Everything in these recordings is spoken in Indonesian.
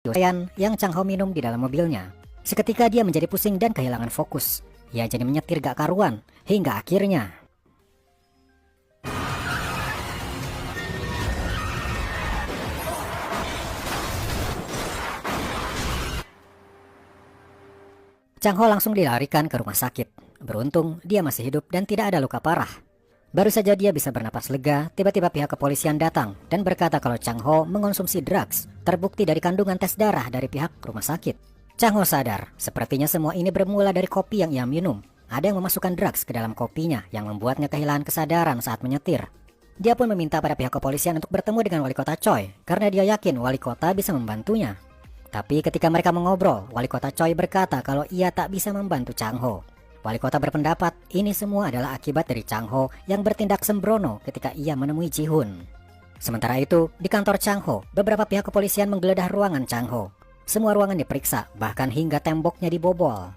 yang Chang Ho minum di dalam mobilnya. Seketika dia menjadi pusing dan kehilangan fokus. Ia jadi menyetir gak karuan, hingga akhirnya Chang Ho langsung dilarikan ke rumah sakit. Beruntung dia masih hidup dan tidak ada luka parah. Baru saja dia bisa bernapas lega, tiba-tiba pihak kepolisian datang dan berkata kalau Chang Ho mengonsumsi drugs, terbukti dari kandungan tes darah dari pihak rumah sakit. Chang Ho sadar, sepertinya semua ini bermula dari kopi yang ia minum. Ada yang memasukkan drugs ke dalam kopinya yang membuatnya kehilangan kesadaran saat menyetir. Dia pun meminta pada pihak kepolisian untuk bertemu dengan wali kota Choi, karena dia yakin wali kota bisa membantunya. Tapi ketika mereka mengobrol, wali kota Choi berkata kalau ia tak bisa membantu Chang Ho. Wali kota berpendapat ini semua adalah akibat dari Chang Ho yang bertindak sembrono ketika ia menemui Ji Hun. Sementara itu, di kantor Chang Ho, beberapa pihak kepolisian menggeledah ruangan Chang Ho. Semua ruangan diperiksa, bahkan hingga temboknya dibobol.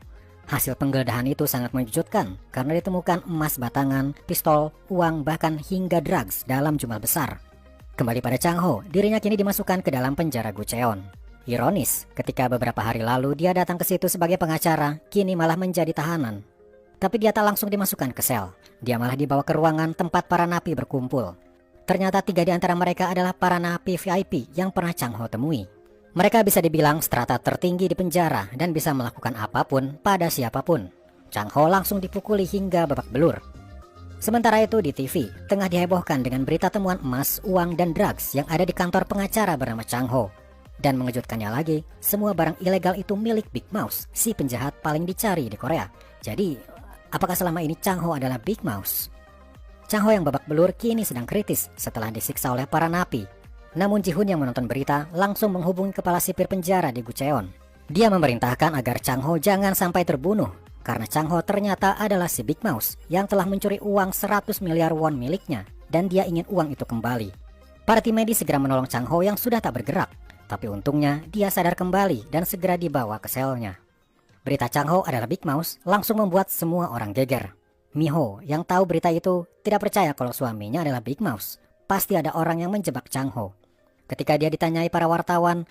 Hasil penggeledahan itu sangat mengejutkan karena ditemukan emas batangan, pistol, uang, bahkan hingga drugs dalam jumlah besar. Kembali pada Chang Ho, dirinya kini dimasukkan ke dalam penjara Gucheon. Ironis, ketika beberapa hari lalu dia datang ke situ sebagai pengacara, kini malah menjadi tahanan. Tapi dia tak langsung dimasukkan ke sel. Dia malah dibawa ke ruangan tempat para napi berkumpul. Ternyata 3 di antara mereka adalah para napi VIP yang pernah Chang Ho temui. Mereka bisa dibilang strata tertinggi di penjara dan bisa melakukan apapun pada siapapun. Chang Ho langsung dipukuli hingga babak belur. Sementara itu di TV, tengah dihebohkan dengan berita temuan emas, uang, dan drugs yang ada di kantor pengacara bernama Chang Ho. Dan mengejutkannya lagi, semua barang ilegal itu milik Big Mouse, si penjahat paling dicari di Korea. Jadi, apakah selama ini Chang Ho adalah Big Mouse? Chang Ho yang babak belur kini sedang kritis setelah disiksa oleh para napi. Namun Ji Hun yang menonton berita langsung menghubungi kepala sipir penjara di Gucheon. Dia memerintahkan agar Chang Ho jangan sampai terbunuh, karena Chang Ho ternyata adalah si Big Mouse yang telah mencuri uang 100 miliar won miliknya, dan dia ingin uang itu kembali. Para tim medis segera menolong Chang Ho yang sudah tak bergerak. Tapi untungnya dia sadar kembali dan segera dibawa ke selnya. Berita Chang Ho adalah Big Mouse langsung membuat semua orang geger. Miho yang tahu berita itu tidak percaya kalau suaminya adalah Big Mouse. Pasti ada orang yang menjebak Chang Ho. Ketika dia ditanyai para wartawan,